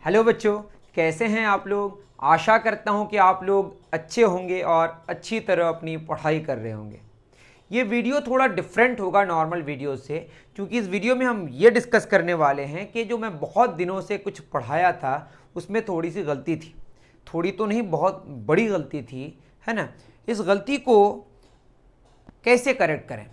Hello बच्चों, कैसे हैं आप लोग। आशा करता हूं कि आप लोग अच्छे होंगे और अच्छी तरह अपनी पढ़ाई कर रहे होंगे। ये वीडियो थोड़ा डिफरेंट होगा नॉर्मल वीडियो से, क्योंकि इस वीडियो में हम ये डिस्कस करने वाले हैं कि जो मैं बहुत दिनों से कुछ पढ़ाया था उसमें थोड़ी सी गलती थी। थोड़ी तो नहीं, बहुत बड़ी गलती थी, है ना। इस गलती को कैसे करेक्ट करें,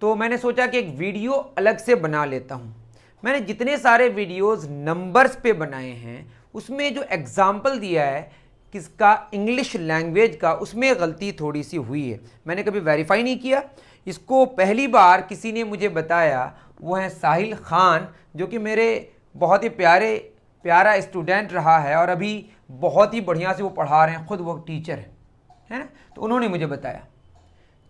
तो मैंने सोचा कि एक वीडियो अलग से बना लेता हूँ। मैंने जितने सारे वीडियोस नंबर्स पे बनाए हैं उसमें जो एग्जाम्पल दिया है किसका, इंग्लिश लैंग्वेज का, उसमें गलती थोड़ी सी हुई है। मैंने कभी वेरीफाई नहीं किया इसको, पहली बार किसी ने मुझे बताया, वो है साहिल खान, जो कि मेरे बहुत ही प्यारा स्टूडेंट रहा है और अभी बहुत ही बढ़िया से वो पढ़ा रहे हैं, खुद वो टीचर है ना। तो उन्होंने मुझे बताया।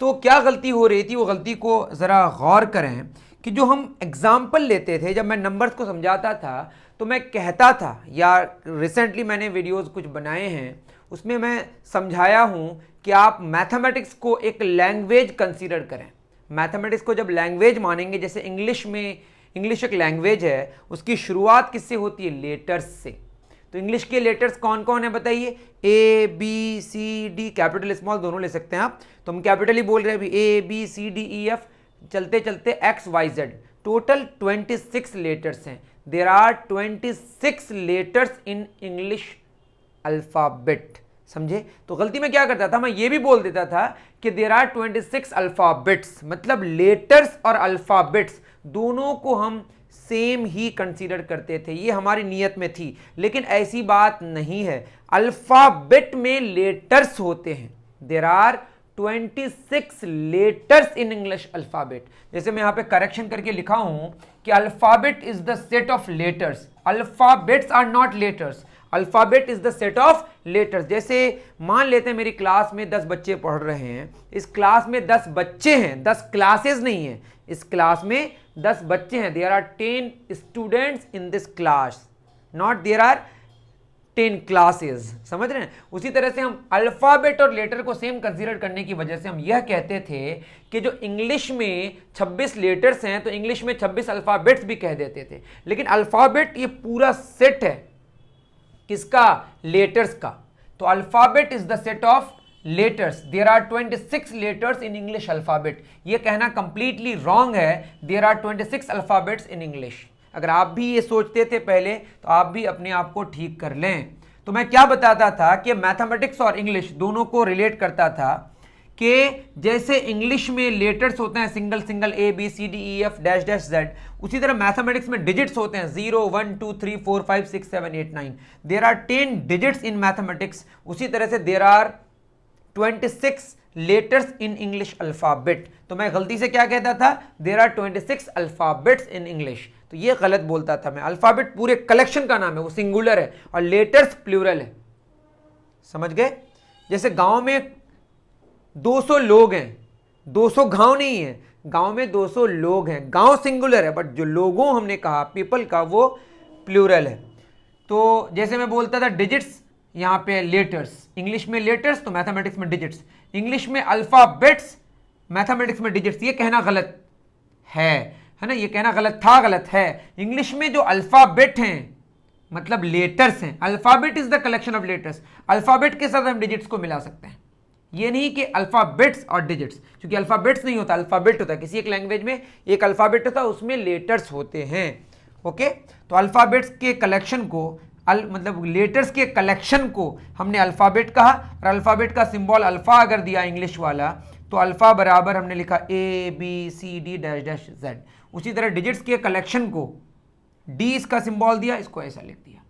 तो क्या गलती हो रही थी, वो गलती को ज़रा गौर करें कि जो हम एग्जाम्पल लेते थे, जब मैं नंबर्स को समझाता था तो मैं कहता था, या रिसेंटली मैंने वीडियोस कुछ बनाए हैं उसमें मैं समझाया हूं कि आप मैथमेटिक्स को एक लैंग्वेज कंसीडर करें। मैथमेटिक्स को जब लैंग्वेज मानेंगे, जैसे इंग्लिश एक लैंग्वेज है, उसकी शुरुआत किससे होती है, लेटर्स से। तो इंग्लिश के लेटर्स कौन कौन है बताइए, A B C D, capital small दोनों ले सकते हैं आप, तो हम कैपिटल ही बोल रहे हैं अभी, A B C D E F, चलते चलते X Y Z, total 26 letters हैं। There are 26 letters in English alphabet, समझे। तो गलती में क्या करता था, मैं ये भी बोल देता था कि देर आर 26 अल्फाबेट्स, मतलब लेटर्स और अल्फाबेट्स दोनों को हम सेम ही कंसीडर करते थे, ये हमारी नीयत में थी। लेकिन ऐसी बात नहीं है, अल्फाबेट में लेटर्स होते हैं। There are 26 letters in English alphabet. जैसे मैं यहां पे करेक्शन करके लिखा हूं कि alphabet is the set of letters, alphabets are not letters, alphabet is the set of letters. जैसे मान लेते हैं मेरी क्लास में 10 बच्चे पढ़ रहे हैं, इस क्लास में 10 बच्चे हैं, 10 क्लासेस नहीं है, इस क्लास में 10 बच्चे हैं। There are 10 students in this class, not there are 10 classes, समझ रहे हैं। उसी तरह से हम अल्फाबेट और लेटर को सेम कंसीडर करने की वजह से हम यह कहते थे कि जो इंग्लिश में 26 लेटर्स हैं तो इंग्लिश में 26 अल्फाबेट्स भी कह देते थे। लेकिन अल्फाबेट ये पूरा सेट है, किसका, लेटर्स का। तो alphabet is the set of letters, there are 26 letters in English alphabet. ये कहना कंप्लीटली रॉन्ग है, there are 26 alphabets in English. अगर आप भी ये सोचते थे पहले तो आप भी अपने आप को ठीक कर लें। तो मैं क्या बताता था कि मैथमेटिक्स और इंग्लिश दोनों को रिलेट करता था कि जैसे इंग्लिश में लेटर्स होते हैं single single, A B C D E F dash dash Z, उसी तरह मैथमेटिक्स में डिजिट्स होते हैं 0 1 2 3 4 5 6 7 8 9। There are 10 digits in mathematics. उसी तरह से there are 26 letters in English alphabet. तो मैं गलती से क्या कहता था, there are 26 alphabets in English, तो ये गलत बोलता था मैं। अल्फाबेट पूरे कलेक्शन का नाम है, वो सिंगुलर है, और लेटर्स प्लूरल है, समझ गए। जैसे गांव में 200 लोग हैं, 200 गांव नहीं है, गांव में 200 लोग हैं, गांव सिंगुलर है, बट जो लोगों हमने कहा पीपल का, वो प्लूरल है। तो जैसे मैं बोलता था डिजिट्स, यहां पे लेटर्स, इंग्लिश में लेटर्स तो मैथमेटिक्स में डिजिट्स, इंग्लिश में अल्फाबेट्स मैथमेटिक्स में डिजिट्स, ये कहना गलत है ना, ये कहना गलत था, गलत है। इंग्लिश में जो अल्फाबेट हैं मतलब लेटर्स हैं, alphabet is the collection of letters, alphabet के साथ हम डिजिट्स को मिला सकते हैं। ये नहीं कि अल्फाबेट्स और डिजिट्स, क्योंकि अल्फाबेट्स नहीं होता, अल्फाबेट होता है। किसी एक लैंग्वेज में एक अल्फाबेट होता है, उसमें लेटर्स होते हैं। ओके, तो अल्फाबेट्स के कलेक्शन को मतलब लेटर्स के कलेक्शन को हमने अल्फाबेट कहा, और अल्फाबेट का सिंबल अल्फा अगर दिया इंग्लिश वाला, तो अल्फा बराबर हमने लिखा A B C D dash dash Z. उसी तरह डिजिट्स के कलेक्शन को डी इसका सिंबल दिया, इसको ऐसा लिख दिया।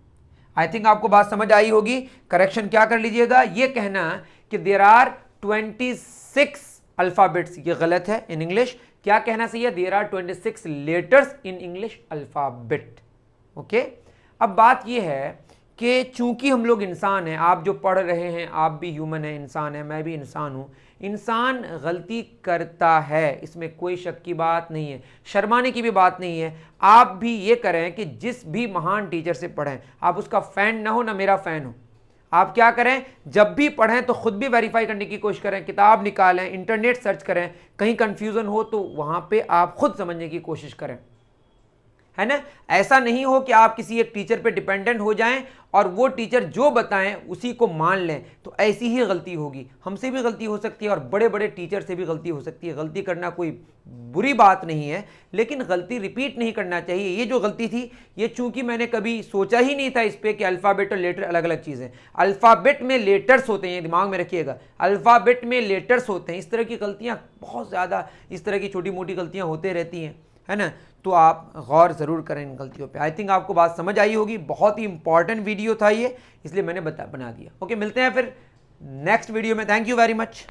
आई थिंक आपको बात समझ आई होगी। करेक्शन क्या कर लीजिएगा, ये कहना कि देयर आर 26 अल्फाबेट्स, ये गलत है इन इंग्लिश। क्या कहना सही है, there are 26 letters in English alphabet. Okay, अब बात यह है कि चूंकि हम लोग इंसान हैं, आप जो पढ़ रहे हैं आप भी ह्यूमन है, इंसान है, मैं भी इंसान हूं, इंसान गलती करता है, इसमें कोई शक की बात नहीं है, शर्माने की भी बात नहीं है। आप भी ये करें कि जिस भी महान टीचर से पढ़ें, आप उसका फैन ना हो ना मेरा फैन हो, आप क्या करें, जब भी पढ़ें तो खुद भी वेरीफाई करने की कोशिश करें, किताब निकालें, इंटरनेट सर्च करें, कहीं कंफ्यूजन हो तो वहां पे आप खुद समझने की कोशिश करें, है ना। ऐसा नहीं हो कि आप किसी एक टीचर पे डिपेंडेंट हो जाएं और वो टीचर जो बताएं उसी को मान लें, तो ऐसी ही गलती होगी। हमसे भी गलती हो सकती है और बड़े बड़े टीचर से भी गलती हो सकती है। गलती करना कोई बुरी बात नहीं है, लेकिन गलती रिपीट नहीं करना चाहिए। ये जो गलती थी, ये चूंकि मैंने कभी सोचा ही नहीं था इस पर कि अल्फ़ाबेट और लेटर अलग अलग चीज़ें। अल्फ़ाबेट में लेटर्स होते हैं, दिमाग में रखिएगा, अल्फ़ाबेट में लेटर्स होते हैं। इस तरह की गलतियाँ बहुत ज़्यादा, इस तरह की छोटी मोटी गलतियाँ होते रहती हैं, है ना। तो आप गौर ज़रूर करें इन गलतियों पे। आई थिंक आपको बात समझ आई होगी। बहुत ही इंपॉर्टेंट वीडियो था ये, इसलिए मैंने बना दिया। ओके, मिलते हैं फिर नेक्स्ट वीडियो में। Thank you very much.